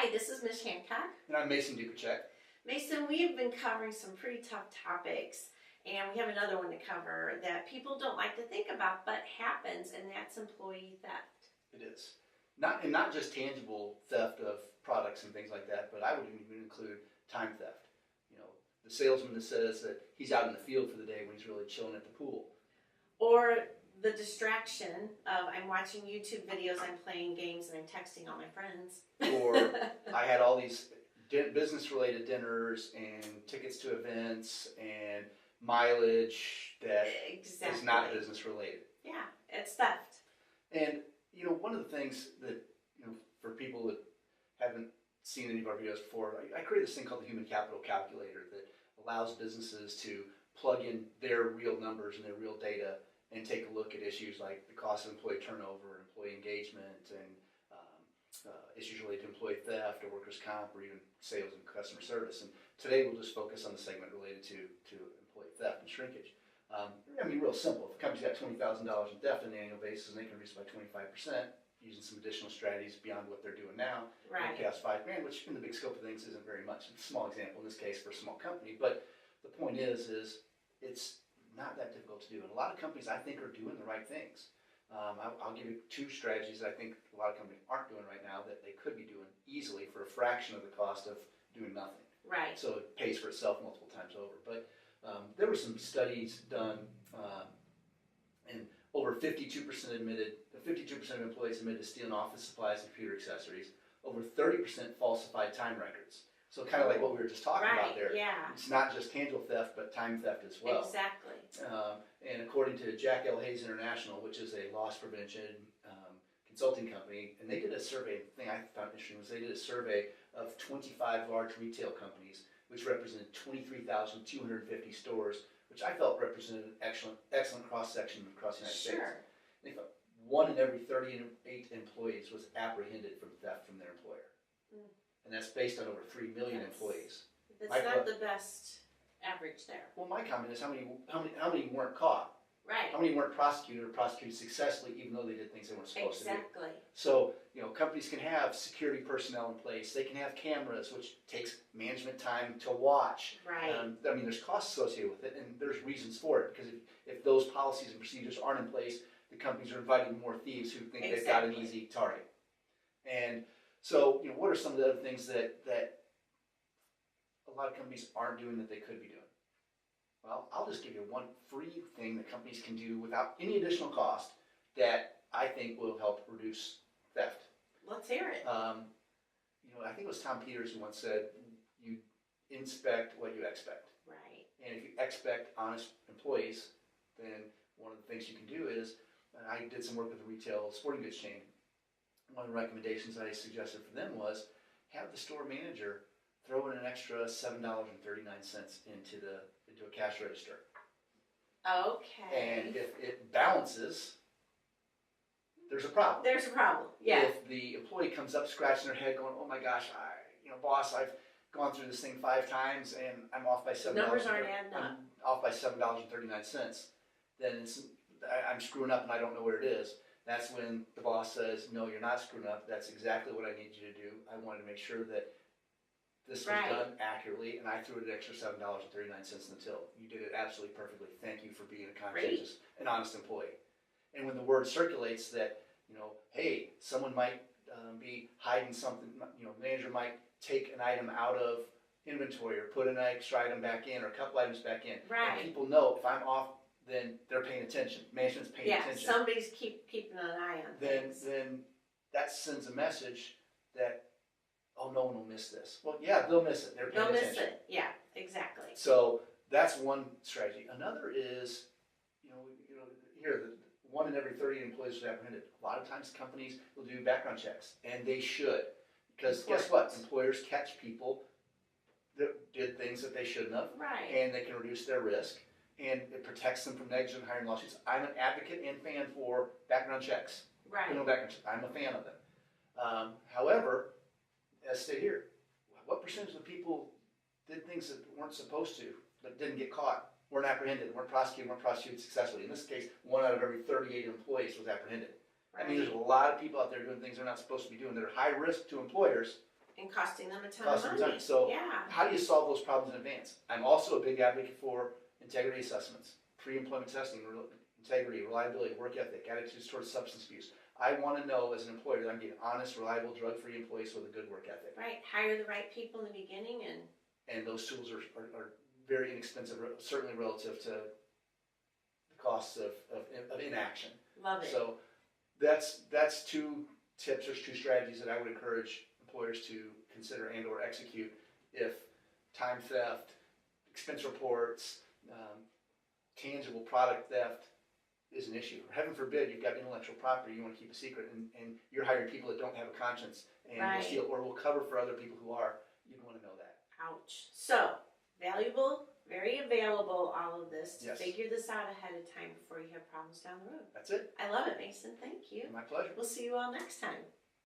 Hi, this is Ms. Hancock. And I'm Mason Duchatschek. Mason, we have been covering some pretty tough topics, and we have another one to cover that people don't like to think about, but happens, and that's employee theft. It is. Not just tangible theft of products and things like that, but I would even include time theft. You know, the salesman that says that he's out in the field for the day when he's really chilling at the pool. Or the distraction of I'm watching YouTube videos, I'm playing games, and I'm texting all my friends. Or I had all these business-related dinners and tickets to events and mileage that is not business-related. Yeah, it's theft. And, you know, one of the things that, you know, for people that haven't seen any of our videos before, I created this thing called the Human Capital Calculator that allows businesses to plug in their real numbers and their real data and take a look at issues like the cost of employee turnover, employee engagement, and issues related to employee theft or workers' comp or even sales and customer service. And today we'll just focus on the segment related to employee theft and shrinkage. I mean, real simple. If a company's got $20,000 in theft on an annual basis and they can reduce it by 25% using some additional strategies beyond what they're doing now, right, it costs $5,000, which in the big scope of things isn't very much. It's a small example in this case for a small company, but the point is it's not that difficult to do. And a lot of companies, I think, are doing the right things. I'll give you two strategies that I think a lot of companies aren't doing right now that they could be doing easily for a fraction of the cost of doing nothing. Right. So it pays for itself multiple times over. But there were some studies done, and over 52% of employees admitted to stealing office supplies and computer accessories. Over 30% falsified time records. So kind of like what we were just talking about there. Yeah. It's not just tangible theft, but time theft as well. Exactly. And according to Jack L. Hayes International, which is a loss prevention consulting company, and they did a survey. The thing I found interesting was they did a survey of 25 large retail companies, which represented 23,250 stores, which I felt represented an excellent cross-section across the United States. They found 1 in every 38 employees was apprehended from theft from their employer. And that's based on over 3 million employees. That's not the best average there. Well, my comment is how many weren't caught? Right. How many weren't prosecuted or prosecuted successfully even though they did things they weren't supposed to do? Exactly. So, you know, companies can have security personnel in place. They can have cameras, which takes management time to watch. Right. I mean, there's costs associated with it, and there's reasons for it. Because if those policies and procedures aren't in place, the companies are inviting more thieves who think they've got an easy target. And so, you know, what are some of the other things that a lot of companies aren't doing that they could be doing? Well, I'll just give you one free thing that companies can do without any additional cost that I think will help reduce theft. Let's hear it. You know, I think it was Tom Peters who once said, you inspect what you expect. Right. And if you expect honest employees, then one of the things you can do is, and I did some work with a retail sporting goods chain. One of the recommendations I suggested for them was have the store manager throw in an extra $7.39 into a cash register. Okay. And if it balances, there's a problem. There's a problem. Yeah. If the employee comes up scratching their head going, oh my gosh, boss, I've gone through this thing 5 times and I'm off by $7. Numbers aren't adding up. I'm off by $7.39. Then I'm screwing up and I don't know where it is. That's when the boss says, no, you're not screwing up. That's exactly what I need you to do. I wanted to make sure that this was done accurately, and I threw an extra $7.39 in the till. You did it absolutely perfectly. Thank you for being a conscientious and honest employee. And when the word circulates that, you know, hey, someone might be hiding something, you know, manager might take an item out of inventory or put an extra item back in or a couple items back in. Right. And people know if I'm off, then they're paying attention. Management's paying attention. Yeah, somebody's keeping an eye on things. Then that sends a message that, oh, no one will miss this. Well, yeah, they'll miss it. They're paying attention. They'll miss it. Yeah, exactly. So that's one strategy. Another is, you know, here, 1 in every 30 employees was apprehended. A lot of times companies will do background checks, and they should. Because guess what? Employers catch people that did things that they shouldn't have. Right. And they can reduce their risk. And it protects them from negligent hiring lawsuits. I'm an advocate and fan for background checks. Right. Criminal background checks. I'm a fan of them. However, as stated here, what percentage of the people did things that weren't supposed to, but didn't get caught, weren't apprehended, weren't prosecuted successfully? In this case, 1 out of every 38 employees was apprehended. Right. I mean, there's a lot of people out there doing things they're not supposed to be doing that are high risk to employers, And costing them a ton Costing of them money. time. So yeah. how do you solve those problems in advance? I'm also a big advocate for integrity assessments, pre-employment testing, integrity, reliability, work ethic, attitudes towards substance abuse. I want to know as an employer that I'm getting honest, reliable, drug-free employees with a good work ethic. Right. Hire the right people in the beginning And those tools are very inexpensive, certainly relative to the costs of inaction. love it. So that's two tips or two strategies that I would encourage employers to consider and or execute if time theft, expense reports, tangible product theft is an issue. Heaven forbid you've got intellectual property you want to keep a secret and you're hiring people that don't have a conscience and will Right. steal or will cover for other people who are. You'd want to know that. Ouch. So, valuable, very available, all of this to Yes. figure this out ahead of time before you have problems down the road. That's it. I love it, Mason. Thank you. My pleasure. We'll see you all next time.